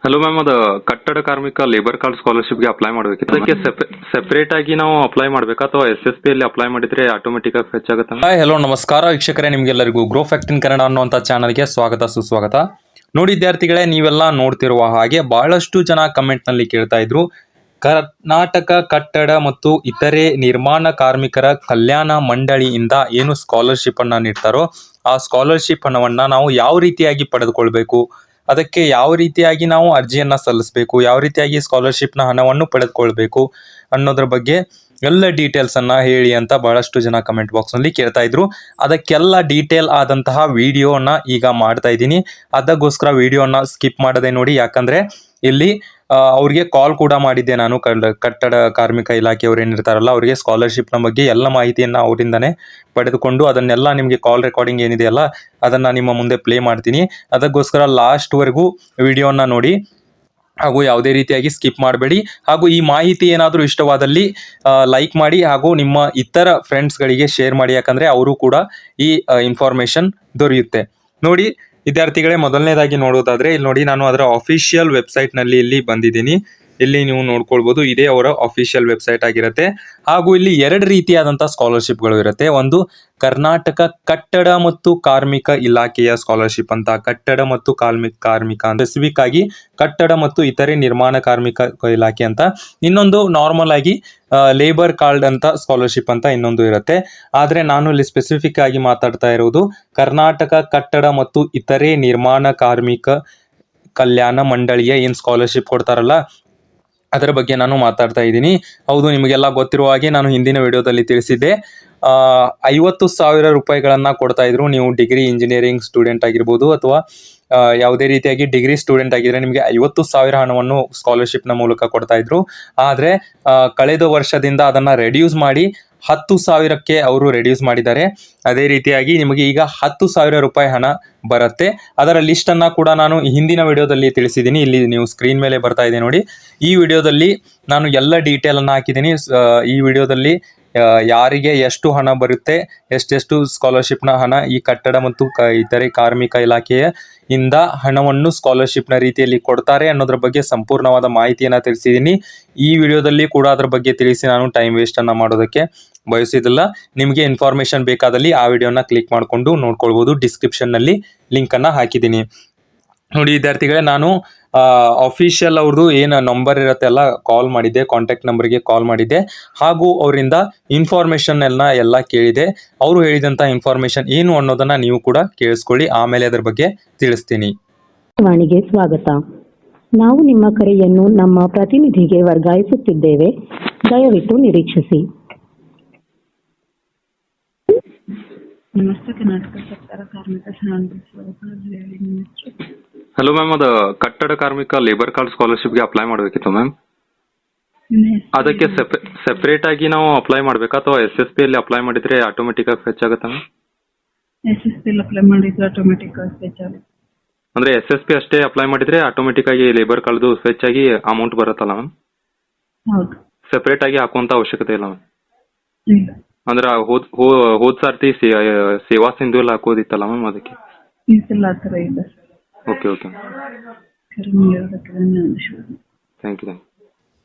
Hello ma'am, ಅದು ಕಟ್ಟಡ ಕಾರ್ಮಿಕ ಲೇಬರ್ ಕಾರ್ಡ್ ಸ್ಕಾಲರ್ಶಿಪ್ಗೆ ಅಪ್ಲೈ ಮಾಡಬೇಕಿತ್ತು. ಅದಕ್ಕೆ ಸೆಪರೇಟ್ ಆಗಿ ನಾವು ಅಪ್ಲೈ ಮಾಡಬೇಕಾ ಅಥವಾ SSP ಅಲ್ಲಿ ಅಪ್ಲೈ ಮಾಡಿದ್ರೆ ಆಟೋಮೆಟಿಕ್ ಆಗಿ ಫೆಚ್ ಆಗುತ್ತೆ? ಹಾಯ್ ಹಲೋ ನಮಸ್ಕಾರ ವೀಕ್ಷಕರೇ, ನಿಮಗೆಲ್ಲರಿಗೂ ಗ್ರೋ ಫ್ಯಾಕ್ಟ್ ಇನ್ ಕನ್ನಡ ಅನ್ನುವಂಥ ಚಾನಲ್ಗೆ ಸ್ವಾಗತ ಸುಸ್ವಾಗತ. ನೋಡಿ ವಿದ್ಯಾರ್ಥಿಗಳೇ, ನೀವೆಲ್ಲ ನೋಡ್ತಿರುವ ಹಾಗೆ ಬಹಳಷ್ಟು ಜನ ಕಮೆಂಟ್ನಲ್ಲಿ ಕೇಳ್ತಾ ಇದ್ರು, ಕರ್ನಾಟಕ ಕಟ್ಟಡ ಮತ್ತು ಇತರೆ ನಿರ್ಮಾಣ ಕಾರ್ಮಿಕರ ಕಲ್ಯಾಣ ಮಂಡಳಿಯಿಂದ ಏನು ಸ್ಕಾಲರ್ಶಿಪ್ ಅನ್ನ ನೀಡ್ತಾರೋ ಆ ಸ್ಕಾಲರ್ಶಿಪ್ ಹಣವನ್ನ ನಾವು ಯಾವ ರೀತಿಯಾಗಿ ಪಡೆದುಕೊಳ್ಬೇಕು, ಅದಕ್ಕೆ ಯಾವ ರೀತಿಯಾಗಿ ನಾವು ಅರ್ಜಿಯನ್ನ ಸಲ್ಲಿಸಬೇಕು, ಯಾವ ರೀತಿಯಾಗಿ ಸ್ಕಾಲರ್ಶಿಪ್ನ ಹಣವನ್ನು ಪಡೆದುಕೊಳ್ಬೇಕು ಅನ್ನೋದ್ರ ಬಗ್ಗೆ ಎಲ್ಲ ಡೀಟೇಲ್ಸ್ ಅನ್ನ ಹೇಳಿ ಅಂತ ಬಹಳಷ್ಟು ಜನ ಕಮೆಂಟ್ ಬಾಕ್ಸ್ ನಲ್ಲಿ ಕೇಳ್ತಾ ಇದ್ರು. ಅದಕ್ಕೆಲ್ಲ ಡೀಟೇಲ್ ಆದಂತಹ ವಿಡಿಯೋನ ಈಗ ಮಾಡ್ತಾ ಇದ್ದೀನಿ. ಅದಕ್ಕೋಸ್ಕರ ವಿಡಿಯೋನ ಸ್ಕಿಪ್ ಮಾಡದೆ ನೋಡಿ, ಯಾಕಂದ್ರೆ ಇಲ್ಲಿ ಅವ್ರಿಗೆ ಕಾಲ್ ಕೂಡ ಮಾಡಿದ್ದೆ ನಾನು. ಕಟ್ಟಡ ಕಾರ್ಮಿಕ ಇಲಾಖೆಯವರು ಏನಿರ್ತಾರಲ್ಲ ಅವ್ರಿಗೆ ಸ್ಕಾಲರ್ಶಿಪ್ನ ಬಗ್ಗೆ ಎಲ್ಲ ಮಾಹಿತಿಯನ್ನು ಅವರಿಂದನೇ ಪಡೆದುಕೊಂಡು ಅದನ್ನೆಲ್ಲ ನಿಮಗೆ ಕಾಲ್ ರೆಕಾರ್ಡಿಂಗ್ ಏನಿದೆಯಲ್ಲ ಅದನ್ನು ನಿಮ್ಮ ಮುಂದೆ ಪ್ಲೇ ಮಾಡ್ತೀನಿ. ಅದಕ್ಕೋಸ್ಕರ ಲಾಸ್ಟ್ವರೆಗೂ ವಿಡಿಯೋನ ನೋಡಿ ಹಾಗೂ ಯಾವುದೇ ರೀತಿಯಾಗಿ ಸ್ಕಿಪ್ ಮಾಡಬೇಡಿ. ಹಾಗೂ ಈ ಮಾಹಿತಿ ಏನಾದರೂ ಇಷ್ಟವಾದಲ್ಲಿ ಲೈಕ್ ಮಾಡಿ ಹಾಗೂ ನಿಮ್ಮ ಇತರ ಫ್ರೆಂಡ್ಸ್ಗಳಿಗೆ ಶೇರ್ ಮಾಡಿ, ಯಾಕಂದರೆ ಅವರು ಕೂಡ ಈ ಇನ್ಫಾರ್ಮೇಷನ್ ದೊರೆಯುತ್ತೆ. ನೋಡಿ ವಿದ್ಯಾರ್ಥಿಗಳೇ, ಮೊದಲನೇದಾಗಿ ನೋಡೋದಾದ್ರೆ ಇಲ್ಲಿ ನೋಡಿ, ನಾನು ಅದರ ಅಫಿಷಿಯಲ್ ವೆಬ್ಸೈಟ್ನಲ್ಲಿ ಇಲ್ಲಿ ಬಂದಿದ್ದೀನಿ. ಇಲ್ಲಿ ನೀವು ನೋಡ್ಕೊಳ್ಬೋದು, ಇದೇ ಅವರ ಅಫಿಷಿಯಲ್ ವೆಬ್ಸೈಟ್ ಆಗಿರುತ್ತೆ. ಹಾಗೂ ಇಲ್ಲಿ ಎರಡು ರೀತಿಯಾದಂತಹ ಸ್ಕಾಲರ್ಶಿಪ್ಗಳು ಇರುತ್ತೆ. ಒಂದು ಕರ್ನಾಟಕ ಕಟ್ಟಡ ಮತ್ತು ಕಾರ್ಮಿಕ ಇಲಾಖೆಯ ಸ್ಕಾಲರ್ಶಿಪ್ ಅಂತ, ಕಟ್ಟಡ ಮತ್ತು ಕಾರ್ಮಿಕ ಅಂತ ಸ್ಪೆಸಿಫಿಕ್ ಆಗಿ ಕಟ್ಟಡ ಮತ್ತು ಇತರೆ ನಿರ್ಮಾಣ ಕಾರ್ಮಿಕ ಇಲಾಖೆ ಅಂತ. ಇನ್ನೊಂದು ನಾರ್ಮಲ್ ಆಗಿ ಲೇಬರ್ ಕಾರ್ಡ್ ಅಂತ ಸ್ಕಾಲರ್ಶಿಪ್ ಅಂತ ಇನ್ನೊಂದು ಇರುತ್ತೆ. ಆದರೆ ನಾನು ಇಲ್ಲಿ ಸ್ಪೆಸಿಫಿಕ್ ಆಗಿ ಮಾತಾಡ್ತಾ ಇರೋದು ಕರ್ನಾಟಕ ಕಟ್ಟಡ ಮತ್ತು ಇತರೆ ನಿರ್ಮಾಣ ಕಾರ್ಮಿಕ ಕಲ್ಯಾಣ ಮಂಡಳಿಯ ಏನು ಸ್ಕಾಲರ್ಶಿಪ್ ಕೊಡ್ತಾರಲ್ಲ ಅದರ ಬಗ್ಗೆ ನಾನು ಮಾತಾಡ್ತಾ ಇದ್ದೀನಿ. ಹೌದು, ನಿಮಗೆಲ್ಲ ಗೊತ್ತಿರುವ ಹಾಗೆ ನಾನು ಹಿಂದಿನ ವಿಡಿಯೋದಲ್ಲಿ ತಿಳಿಸಿದ್ದೆ, 50,000 ರೂಪಾಯಿಗಳನ್ನ ಕೊಡ್ತಾ ಇದ್ರು. ನೀವು ಡಿಗ್ರಿ ಇಂಜಿನಿಯರಿಂಗ್ ಸ್ಟೂಡೆಂಟ್ ಆಗಿರ್ಬೋದು ಅಥವಾ ಯಾವುದೇ ರೀತಿಯಾಗಿ ಡಿಗ್ರಿ ಸ್ಟೂಡೆಂಟ್ ಆಗಿದ್ರೆ ನಿಮಗೆ 50,000 ಹಣವನ್ನು ಸ್ಕಾಲರ್ಶಿಪ್ನ ಮೂಲಕ ಕೊಡ್ತಾ ಇದ್ರು. ಆದರೆ ಕಳೆದ ವರ್ಷದಿಂದ ಅದನ್ನ ರೆಡ್ಯೂಸ್ ಮಾಡಿ 10,000ಕ್ಕೆ ಅವರು ರೆಡ್ಯೂಸ್ ಮಾಡಿದ್ದಾರೆ. ಅದೇ ರೀತಿಯಾಗಿ ನಿಮಗೆ ಈಗ 10,000 ರೂಪಾಯಿ ಹಣ ಬರುತ್ತೆ. ಅದರ ಲಿಸ್ಟ್ ಅನ್ನ ಕೂಡ ನಾನು ಹಿಂದಿನ ವಿಡಿಯೋದಲ್ಲಿ ತಿಳಿಸಿದ್ದೀನಿ. ಇಲ್ಲಿ ನೀವು ಸ್ಕ್ರೀನ್ ಮೇಲೆ ಬರ್ತಾ ಇದೆ ನೋಡಿ. ಈ ವಿಡಿಯೋದಲ್ಲಿ ನಾನು ಎಲ್ಲ ಡೀಟೇಲ್ ಅನ್ನ ಹಾಕಿದ್ದೀನಿ. ಈ ವಿಡಿಯೋದಲ್ಲಿ ಯಾರಿಗೆ ಎಷ್ಟು ಹಣ ಬರುತ್ತೆ, ಎಷ್ಟೆಷ್ಟು ಸ್ಕಾಲರ್ಶಿಪ್ನ ಹಣ ಈ ಕಟ್ಟಡ ಮತ್ತು ಇತರೆ ಕಾರ್ಮಿಕ ಇಲಾಖೆಯ ಇಂದ ಹಣವನ್ನು ಸ್ಕಾಲರ್ಶಿಪ್ನ ರೀತಿಯಲ್ಲಿ ಕೊಡ್ತಾರೆ ಅನ್ನೋದ್ರ ಬಗ್ಗೆ ಸಂಪೂರ್ಣವಾದ ಮಾಹಿತಿಯನ್ನು ತಿಳಿಸಿದ್ದೀನಿ. ಈ ವಿಡಿಯೋದಲ್ಲಿ ಕೂಡ ಅದ್ರ ಬಗ್ಗೆ ತಿಳಿಸಿ ನಾನು ಟೈಮ್ ವೇಸ್ಟ್ ಅನ್ನ ಮಾಡೋದಕ್ಕೆ ಬಯಸಿದಿಲ್ಲ. ನಿಮಗೆ ಇನ್ಫಾರ್ಮೇಶನ್ ಬೇಕಾದಲ್ಲಿ ಆ ವಿಡಿಯೋನ ಕ್ಲಿಕ್ ಮಾಡಿಕೊಂಡು ನೋಡ್ಕೊಳ್ಬೋದು. ಡಿಸ್ಕ್ರಿಪ್ಷನ್ನಲ್ಲಿ ಲಿಂಕನ್ನು ಹಾಕಿದ್ದೀನಿ. ನೋಡಿ ವಿದ್ಯಾರ್ಥಿಗಳೇ, ನಾನು ಅಫಿಷಿಯಲ್ ಅವ್ರದ್ದು ಏನು ನಂಬರ್ ಇರುತ್ತೆ ಅಲ್ಲ ಕಾಲ್ ಮಾಡಿದ್ದೆ, ಕಾಂಟ್ಯಾಕ್ಟ್ ನಂಬರ್ಗೆ ಕಾಲ್ ಮಾಡಿದ್ದೆ. ಹಾಗೂ ಅವರಿಂದ ಇನ್ಫಾರ್ಮೇಶನ್ ಎಲ್ಲ ಕೇಳಿದೆ. ಅವರು ಹೇಳಿದಂಥ ಇನ್ಫಾರ್ಮೇಶನ್ ಏನು ಅನ್ನೋದನ್ನ ನೀವು ಕೂಡ ಕೇಳಿಸ್ಕೊಳ್ಳಿ, ಆಮೇಲೆ ಅದರ ಬಗ್ಗೆ ತಿಳಿಸ್ತೀನಿ. ವಾಣಿಗೆ ಸ್ವಾಗತ. ನಾವು ನಿಮ್ಮ ಕರೆಯನ್ನು ನಮ್ಮ ಪ್ರತಿನಿಧಿಗೆ ವರ್ಗಾಯಿಸುತ್ತಿದ್ದೇವೆ. ದಯವಿಟ್ಟು ನಿರೀಕ್ಷಿಸಿ. ನಮಸ್ತೆ, ಕರ್ನಾಟಕ ಸರ್ಕಾರ ಕಾರ್ಮಿಕ ಹಲೋ ಮ್ಯಾಮ್, ಅದು ಕಟ್ಟಡ ಕಾರ್ಮಿಕ ಲೇಬರ್ ಕಾರ್ಡ್ ಸ್ಕಾಲರ್ಶಿಪ್ಗೆ ಅಪ್ಲೈ ಮಾಡಬೇಕಿತ್ತು ಮ್ಯಾಮ್. ಅದಕ್ಕೆ ಸೆಪರೇಟ್ ಆಗಿ ನಾವು ಅಪ್ಲೈ ಮಾಡಬೇಕಾ ಅಥವಾ SSP ಅಲ್ಲಿ ಅಪ್ಲೈ ಮಾಡಿದ್ರೆ ಆಟೋಮೆಟಿಕ್ ಆಗಿ ಫೆಚ್ ಆಗುತ್ತೆ ಮ್ಯಾಮ್? SSP ಅಪ್ಲೈ ಮಾಡಿದ್ರೆ ಆಟೋಮೆಟಿಕ್ ಆಗಿ ಫೆಚ್ ಆಗುತ್ತೆ. ಅಂದ್ರೆ SSP ಅಷ್ಟೇ ಅಪ್ಲೈ ಮಾಡಿದ್ರೆ ಆಟೋಮೆಟಿಕ್ ಆಗಿ ಲೇಬರ್ ಕಾರ್ಡ್ದು ಫೆಚ್ ಆಗಿ ಅಮೌಂಟ್ ಬರುತ್ತಲ್ಲ ಮ್ಯಾಮ್? ಹೌದು, ಸೆಪರೇಟ್ ಆಗಿ ಹಾಕುವಂತ ಅವಶ್ಯಕತೆ ಇಲ್ಲ ಮ್ಯಾಮ್? ಇಲ್ಲ. ಅಂದ್ರೆ ಹೋದ್ ಸರ್ತಿ ಸೇವಾ ಸಿಂಧು ಎಲ್ಲ ಹಾಕೋದಿತ್ತಲ್ಲ ಮ್ಯಾಮ್, ಅದಕ್ಕೆ. ಈ ಸಲ ಆ ಥರ ಇಲ್ಲ sir. Okay okay, thank you.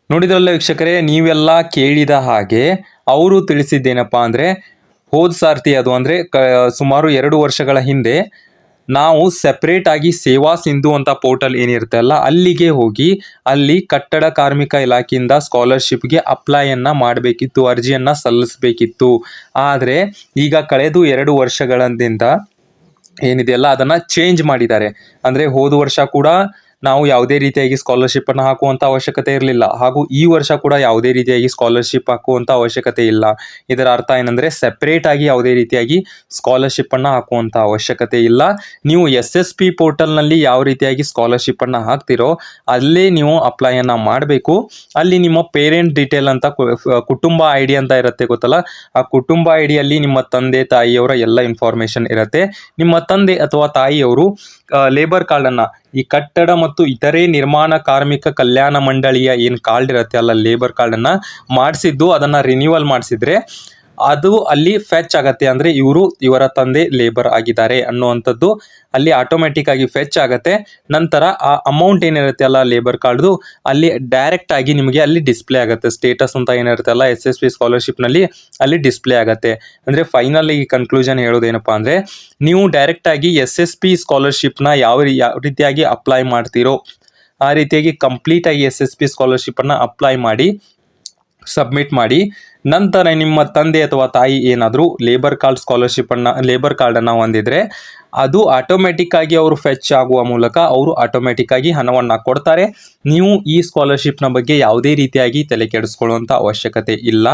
ನೋಡಿದ್ರಲ್ಲ ವೀಕ್ಷಕರೇ, ನೀವೆಲ್ಲ ಕೇಳಿದ ಹಾಗೆ ಅವರು ತಿಳಿಸಿದ್ದೇನಪ್ಪ ಅಂದರೆ ಹೋದ ಸಾರ್ತಿ ಅದು ಅಂದರೆ ಸುಮಾರು 2 ವರ್ಷಗಳ ಹಿಂದೆ ನಾವು ಸೆಪ್ರೇಟ್ ಆಗಿ ಸೇವಾ ಸಿಂಧು ಅಂತ ಪೋರ್ಟಲ್ ಏನಿರುತ್ತೆ ಅಲ್ಲ ಅಲ್ಲಿಗೆ ಹೋಗಿ ಅಲ್ಲಿ ಕಟ್ಟಡ ಕಾರ್ಮಿಕ ಇಲಾಖೆಯಿಂದ ಸ್ಕಾಲರ್ಶಿಪ್ಗೆ ಅಪ್ಲೈಯನ್ನು ಮಾಡಬೇಕಿತ್ತು, ಅರ್ಜಿಯನ್ನು ಸಲ್ಲಿಸಬೇಕಿತ್ತು. ಆದರೆ ಈಗ ಕಳೆದು 2 ವರ್ಷಗಳಿಂದ ಏನಿದೆಯಲ್ಲ ಅದನ್ನು ಚೇಂಜ್ ಮಾಡಿದ್ದಾರೆ. ಅಂದರೆ ಹೋದ ವರ್ಷ ಕೂಡ ನಾವು ಯಾವುದೇ ರೀತಿಯಾಗಿ ಸ್ಕಾಲರ್ಶಿಪ್ಪನ್ನು ಹಾಕುವಂಥ ಅವಶ್ಯಕತೆ ಇರಲಿಲ್ಲ, ಹಾಗೂ ಈ ವರ್ಷ ಕೂಡ ಯಾವುದೇ ರೀತಿಯಾಗಿ ಸ್ಕಾಲರ್ಶಿಪ್ ಹಾಕುವಂಥ ಅವಶ್ಯಕತೆ ಇಲ್ಲ. ಇದರ ಅರ್ಥ ಏನಂದರೆ ಸೆಪ್ರೇಟ್ ಆಗಿ ಯಾವುದೇ ರೀತಿಯಾಗಿ ಸ್ಕಾಲರ್ಶಿಪ್ಪನ್ನು ಹಾಕುವಂಥ ಅವಶ್ಯಕತೆ ಇಲ್ಲ. ನೀವು SSP ಪೋರ್ಟಲ್ನಲ್ಲಿ ಯಾವ ರೀತಿಯಾಗಿ ಸ್ಕಾಲರ್ಶಿಪ್ಪನ್ನು ಹಾಕ್ತಿರೋ ಅಲ್ಲೇ ನೀವು ಅಪ್ಲೈಯನ್ನು ಮಾಡಬೇಕು. ಅಲ್ಲಿ ನಿಮ್ಮ ಪೇರೆಂಟ್ ಡೀಟೇಲ್ ಅಂತ ಕುಟುಂಬ ID ಅಂತ ಇರುತ್ತೆ ಗೊತ್ತಲ್ಲ, ಆ ಕುಟುಂಬ IDಯಲ್ಲಿ ನಿಮ್ಮ ತಂದೆ ತಾಯಿಯವರ ಎಲ್ಲ ಇನ್ಫಾರ್ಮೇಷನ್ ಇರುತ್ತೆ. ನಿಮ್ಮ ತಂದೆ ಅಥವಾ ತಾಯಿಯವರು ಲೇಬರ್ ಕಾರ್ಡನ್ನು, ಈ ಕಟ್ಟಡ ಮತ್ತು ಇತರೆ ನಿರ್ಮಾಣ ಕಾರ್ಮಿಕ ಕಲ್ಯಾಣ ಮಂಡಳಿಯ ಏನು ಕಾರ್ಡ್ ಇರುತ್ತೆ ಅಲ್ಲ ಲೇಬರ್ ಕಾರ್ಡನ್ನು ಮಾಡಿಸಿದ್ದು, ಅದನ್ನು ರಿನ್ಯೂವಲ್ ಮಾಡಿಸಿದ್ರೆ ಅದು ಅಲ್ಲಿ ಫೆಚ್ ಆಗತ್ತೆ, ಅಂದರೆ ಇವರ ತಂದೆ ಲೇಬರ್ ಆಗಿದ್ದಾರೆ ಅನ್ನುವಂಥದ್ದು ಅಲ್ಲಿ ಆಟೋಮೆಟಿಕ್ ಆಗಿ ಫೆಚ್ ಆಗತ್ತೆ. ನಂತರ ಆ ಅಮೌಂಟ್ ಏನಿರುತ್ತೆ ಅಲ್ಲ ಲೇಬರ್ ಕಾರ್ಡ್ದು, ಅಲ್ಲಿ ಡೈರೆಕ್ಟ್ ಆಗಿ ನಿಮಗೆ ಅಲ್ಲಿ ಡಿಸ್ಪ್ಲೇ ಆಗುತ್ತೆ. ಸ್ಟೇಟಸ್ ಅಂತ ಏನಿರುತ್ತೆ ಅಲ್ಲ SSP ಸ್ಕಾಲರ್ಶಿಪ್ನಲ್ಲಿ ಅಲ್ಲಿ ಡಿಸ್ಪ್ಲೇ ಆಗುತ್ತೆ. ಅಂದರೆ ಫೈನಲ್ ಈ ಕನ್ಕ್ಲೂಷನ್ ಹೇಳೋದೇನಪ್ಪ ಅಂದರೆ, ನೀವು ಡೈರೆಕ್ಟ್ ಆಗಿ SSP ಸ್ಕಾಲರ್ಶಿಪ್ನ ಯಾವ ರೀತಿಯಾಗಿ ಅಪ್ಲೈ ಮಾಡ್ತೀರೋ ಆ ರೀತಿಯಾಗಿ ಕಂಪ್ಲೀಟಾಗಿ SSP ಸ್ಕಾಲರ್ಶಿಪ್ಪನ್ನು ಅಪ್ಲೈ ಮಾಡಿ ಸಬ್ಮಿಟ್ ಮಾಡಿ. ನಂತರ ನಿಮ್ಮ ತಂದೆ ಅಥವಾ ತಾಯಿ ಏನಾದರೂ ಲೇಬರ್ ಕಾರ್ಡನ್ನು ಹೊಂದಿದ್ರೆ ಅದು ಆಟೋಮೆಟಿಕ್ ಆಗಿ ಅವರು ಫೆಚ್ ಆಗುವ ಮೂಲಕ ಅವರು ಆಟೋಮೆಟಿಕ್ ಆಗಿ ಹಣವನ್ನು ಕೊಡ್ತಾರೆ. ನೀವು ಈ ಸ್ಕಾಲರ್ಶಿಪ್ನ ಬಗ್ಗೆ ಯಾವುದೇ ರೀತಿಯಾಗಿ ತಲೆ ಕೆಡಿಸ್ಕೊಳ್ಳುವಂಥ ಅವಶ್ಯಕತೆ ಇಲ್ಲ.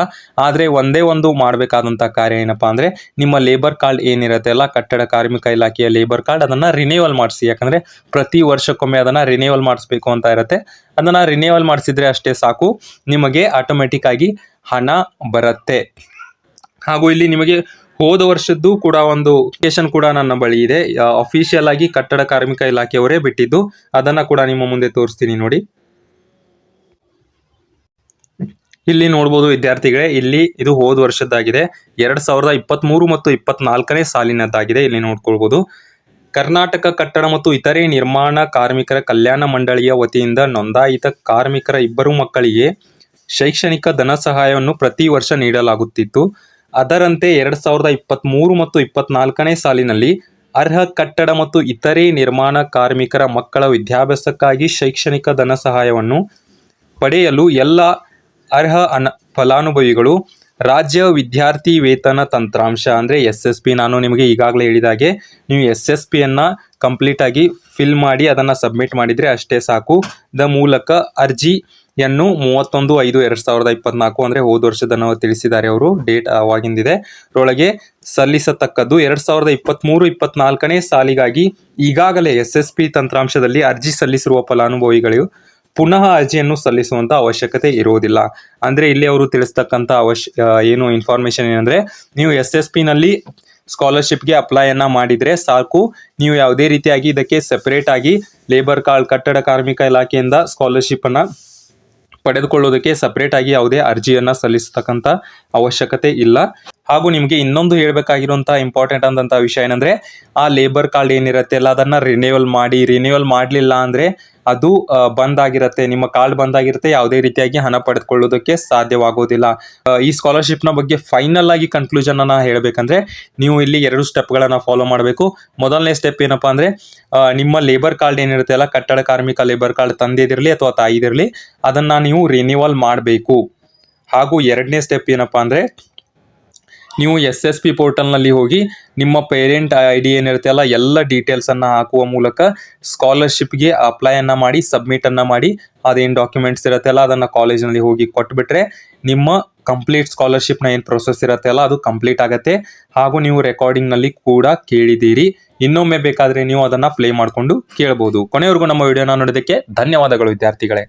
ಆದರೆ ಒಂದೇ ಒಂದು ಮಾಡಬೇಕಾದಂಥ ಕಾರ್ಯ ಏನಪ್ಪ ಅಂದರೆ, ನಿಮ್ಮ ಲೇಬರ್ ಕಾರ್ಡ್ ಏನಿರುತ್ತೆ ಅಲ್ಲ, ಕಟ್ಟಡ ಕಾರ್ಮಿಕ ಇಲಾಖೆಯ ಲೇಬರ್ ಕಾರ್ಡ್, ಅದನ್ನು ರಿನ್ಯೂವಲ್ ಮಾಡಿಸಿ. ಯಾಕಂದರೆ ಪ್ರತಿ ವರ್ಷಕ್ಕೊಮ್ಮೆ ಅದನ್ನು ರಿನ್ಯೂವಲ್ ಮಾಡಿಸ್ಬೇಕು ಅಂತ ಇರುತ್ತೆ. ಅದನ್ನು ರಿನ್ಯೂವಲ್ ಮಾಡಿಸಿದ್ರೆ ಅಷ್ಟೇ ಸಾಕು, ನಿಮಗೆ ಆಟೋಮೆಟಿಕ್ ಆಗಿ ಹಣ ಬರುತ್ತೆ. ಹಾಗೂ ಇಲ್ಲಿ ನಿಮಗೆ ಹೋದ ವರ್ಷದ್ದು ಕೂಡ ಒಂದು ಅಪ್ಲಿಕೇಶನ್ ಕೂಡ ನನ್ನ ಬಳಿ ಇದೆ. ಅಫಿಷಿಯಲ್ ಆಗಿ ಕಟ್ಟಡ ಕಾರ್ಮಿಕ ಇಲಾಖೆಯವರೇ ಬಿಟ್ಟಿದ್ದು, ಅದನ್ನು ಕೂಡ ನಿಮ್ಮ ಮುಂದೆ ತೋರಿಸ್ತೀನಿ ನೋಡಿ. ಇಲ್ಲಿ ನೋಡ್ಬೋದು ವಿದ್ಯಾರ್ಥಿಗಳೇ, ಇಲ್ಲಿ ಇದು ಹೋದ ವರ್ಷದ್ದಾಗಿದೆ. 2023 ಮತ್ತು 24ನೇ ಸಾಲಿನದ್ದಾಗಿದೆ. ಇಲ್ಲಿ ನೋಡ್ಕೊಳ್ಬೋದು. ಕರ್ನಾಟಕ ಕಟ್ಟಡ ಮತ್ತು ಇತರೆ ನಿರ್ಮಾಣ ಕಾರ್ಮಿಕರ ಕಲ್ಯಾಣ ಮಂಡಳಿಯ ವತಿಯಿಂದ ನೋಂದಾಯಿತ ಕಾರ್ಮಿಕರ 2 ಮಕ್ಕಳಿಗೆ ಶೈಕ್ಷಣಿಕ ಧನ ಸಹಾಯವನ್ನು ಪ್ರತಿ ವರ್ಷ ನೀಡಲಾಗುತ್ತಿತ್ತು. ಅದರಂತೆ 2023 ಮತ್ತು 24ನೇ ಸಾಲಿನಲ್ಲಿ ಅರ್ಹ ಕಟ್ಟಡ ಮತ್ತು ಇತರೆ ನಿರ್ಮಾಣ ಕಾರ್ಮಿಕರ ಮಕ್ಕಳ ವಿದ್ಯಾಭ್ಯಾಸಕ್ಕಾಗಿ ಶೈಕ್ಷಣಿಕ ಧನ ಸಹಾಯವನ್ನು ಪಡೆಯಲು ಎಲ್ಲ ಅರ್ಹ ಫಲಾನುಭವಿಗಳು ರಾಜ್ಯ ವಿದ್ಯಾರ್ಥಿ ವೇತನ ತಂತ್ರಾಂಶ ಅಂದರೆ SSP, ನಾನು ನಿಮಗೆ ಈಗಾಗಲೇ ಹೇಳಿದಾಗೆ ನೀವು SSPಯನ್ನು ಕಂಪ್ಲೀಟಾಗಿ ಫಿಲ್ ಮಾಡಿ ಅದನ್ನು ಸಬ್ಮಿಟ್ ಮಾಡಿದರೆ ಅಷ್ಟೇ ಸಾಕು. ಮೂಲಕ ಅರ್ಜಿಯನ್ನು 31/5/2024 ಅಂದರೆ ಹೋದ ವರ್ಷದನ್ನು ತಿಳಿಸಿದ್ದಾರೆ ಅವರು, ಡೇಟ್ ಆವಾಗಿಂದಿದೆ ರೊಳಗೆ ಸಲ್ಲಿಸತಕ್ಕದ್ದು. 2023-24ನೇ ಸಾಲಿಗಾಗಿ ಈಗಾಗಲೇ SSP ತಂತ್ರಾಂಶದಲ್ಲಿ ಅರ್ಜಿ ಸಲ್ಲಿಸಿರುವ ಫಲಾನುಭವಿಗಳು ಪುನಃ ಅರ್ಜಿಯನ್ನು ಸಲ್ಲಿಸುವಂಥ ಅವಶ್ಯಕತೆ ಇರುವುದಿಲ್ಲ. ಅಂದರೆ ಇಲ್ಲಿ ಅವರು ತಿಳಿಸ್ತಕ್ಕಂಥ ಏನು ಇನ್ಫಾರ್ಮೇಷನ್ ಏನಂದರೆ, ನೀವು SSPನಲ್ಲಿ ಸ್ಕಾಲರ್ಶಿಪ್ಗೆ ಅಪ್ಲೈಯನ್ನು ಮಾಡಿದರೆ ಸಾಕು, ನೀವು ಯಾವುದೇ ರೀತಿಯಾಗಿ ಇದಕ್ಕೆ ಸೆಪರೇಟ್ ಆಗಿ ಲೇಬರ್ ಕಾರ್ಡ್ ಕಟ್ಟಡ ಕಾರ್ಮಿಕ ಇಲಾಖೆಯಿಂದ ಸ್ಕಾಲರ್ಶಿಪ್ಪನ್ನು ಪಡೆದುಕೊಳ್ಳೋದಕ್ಕೆ ಸಪ್ರೇಟ್ ಆಗಿ ಯಾವುದೇ ಅರ್ಜಿಯನ್ನು ಸಲ್ಲಿಸತಕ್ಕಂಥ ಅವಶ್ಯಕತೆ ಇಲ್ಲ. ಹಾಗೂ ನಿಮಗೆ ಇನ್ನೊಂದು ಹೇಳಬೇಕಾಗಿರುವಂಥ ಇಂಪಾರ್ಟೆಂಟ್ ಆದಂಥ ವಿಷಯ ಏನಂದರೆ, ಆ ಲೇಬರ್ ಕಾರ್ಡ್ ಏನಿರುತ್ತೆ ಅಲ್ಲ ಅದನ್ನು ರಿನ್ಯೂವಲ್ ಮಾಡಲಿಲ್ಲ ಅಂದರೆ ಅದು ಬಂದಾಗಿರುತ್ತೆ, ನಿಮ್ಮ ಕಾರ್ಡ್ ಬಂದಾಗಿರುತ್ತೆ, ಯಾವುದೇ ರೀತಿಯಾಗಿ ಹಣ ಪಡೆದುಕೊಳ್ಳೋದಕ್ಕೆ ಸಾಧ್ಯವಾಗೋದಿಲ್ಲ. ಈ ಸ್ಕಾಲರ್ಶಿಪ್ನ ಬಗ್ಗೆ ಫೈನಲ್ ಆಗಿ ಕನ್ಕ್ಲೂಷನನ್ನು ಹೇಳಬೇಕಂದ್ರೆ, ನೀವು ಇಲ್ಲಿ 2 ಸ್ಟೆಪ್ಗಳನ್ನು ಫಾಲೋ ಮಾಡಬೇಕು. ಮೊದಲನೇ ಸ್ಟೆಪ್ ಏನಪ್ಪ ಅಂದರೆ, ನಿಮ್ಮ ಲೇಬರ್ ಕಾರ್ಡ್ ಏನಿರುತ್ತೆ ಅಲ್ಲ, ಕಟ್ಟಡ ಕಾರ್ಮಿಕ ಲೇಬರ್ ಕಾರ್ಡ್ ತಂದೆದಿರಲಿ ಅಥವಾ ತಾಯಿದಿರಲಿ, ಅದನ್ನು ನೀವು ರಿನ್ಯೂವಲ್ ಮಾಡಬೇಕು. ಹಾಗೂ 2ನೇ ಸ್ಟೆಪ್ ಏನಪ್ಪ ಅಂದರೆ, ನೀವು SSP ಪೋರ್ಟಲ್ನಲ್ಲಿ ಹೋಗಿ ನಿಮ್ಮ ಪೇರೆಂಟ್ ID ಏನಿರುತ್ತೆ ಅಲ್ಲ ಎಲ್ಲ ಡೀಟೇಲ್ಸನ್ನು ಹಾಕುವ ಮೂಲಕ ಸ್ಕಾಲರ್ಶಿಪ್ಗೆ ಅಪ್ಲೈಯನ್ನು ಮಾಡಿ ಸಬ್ಮಿಟನ್ನು ಮಾಡಿ, ಅದೇನು ಡಾಕ್ಯುಮೆಂಟ್ಸ್ ಇರುತ್ತೆ ಅಲ್ಲ ಅದನ್ನು ಕಾಲೇಜಿನಲ್ಲಿ ಹೋಗಿ ಕೊಟ್ಬಿಟ್ರೆ ನಿಮ್ಮ ಕಂಪ್ಲೀಟ್ ಸ್ಕಾಲರ್ಶಿಪ್ನ ಏನು ಪ್ರೊಸೆಸ್ ಇರುತ್ತೆ ಅಲ್ಲ ಅದು ಕಂಪ್ಲೀಟ್ ಆಗುತ್ತೆ. ಹಾಗೂ ನೀವು ರೆಕಾರ್ಡಿಂಗ್ನಲ್ಲಿ ಕೂಡ ಕೇಳಿದ್ದೀರಿ, ಇನ್ನೊಮ್ಮೆ ಬೇಕಾದರೆ ನೀವು ಅದನ್ನು ಪ್ಲೇ ಮಾಡಿಕೊಂಡು ಕೇಳ್ಬೋದು. ಕೊನೆವರೆಗೂ ನಮ್ಮ ವಿಡಿಯೋನ ನೋಡೋದಕ್ಕೆ ಧನ್ಯವಾದಗಳು ವಿದ್ಯಾರ್ಥಿಗಳೇ.